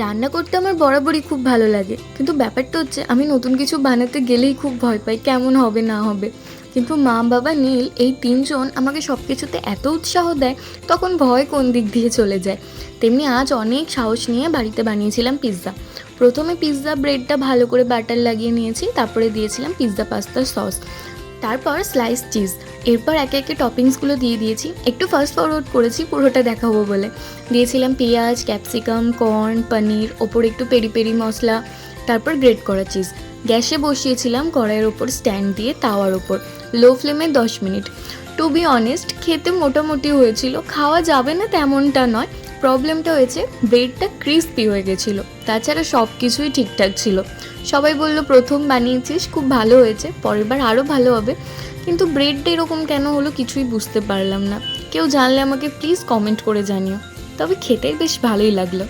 রান্না করতে আমার বরাবরই খুব ভালো লাগে, কিন্তু ব্যাপারটা হচ্ছে আমি নতুন কিছু বানাতে গেলেই খুব ভয় পাই কেমন হবে না হবে। কিন্তু মা, বাবা, নীল এই তিনজন আমাকে সব কিছুতে এত উৎসাহ দেয়, তখন ভয় কোন দিক দিয়ে চলে যায়। তেমনি আজ অনেক সাহস নিয়ে বাড়িতে বানিয়েছিলাম পিৎজা। প্রথমে পিৎজা ব্রেডটা ভালো করে বাটার লাগিয়ে নিয়েছি, তারপরে দিয়েছিলাম পিৎজা পাস্তার সস, তারপর স্লাইস চিজ। এরপর একে একে টপিংসগুলো দিয়ে দিয়েছি, একটু ফাস্ট ফরওয়ার্ড করেছি পুরোটা দেখাবো বলে। দিয়েছিলাম পেঁয়াজ, ক্যাপসিকাম, কর্ন, পনির, ওপর একটু পেরি পেরি মশলা, তারপর গ্রেট করা চিজ। গ্যাসে বসিয়েছিলাম কড়াইয়ের ওপর স্ট্যান্ড দিয়ে, তাওয়ার ওপর লো ফ্লেমে 10 মিনিট। টু বি অনেস্ট, খেতে মোটামুটি হয়েছিল, খাওয়া যাবে না তেমনটা নয়। প্রবলেমটা হয়েছে ব্রেডটা ক্রিস্পি হয়ে গেছিলো, তাছাড়া সব কিছুই ঠিকঠাক ছিল। সবাই বলল প্রথম বানিয়েছিস, খুব ভালো হয়েছে, পরের বার আরও ভালো হবে। কিন্তু ব্রেডটা এরকম কেন হলো কিছুই বুঝতে পারলাম না। কেউ জানলে আমাকে প্লিজ কমেন্ট করে জানিও। তবে খেতে বেশ ভালোই লাগলো।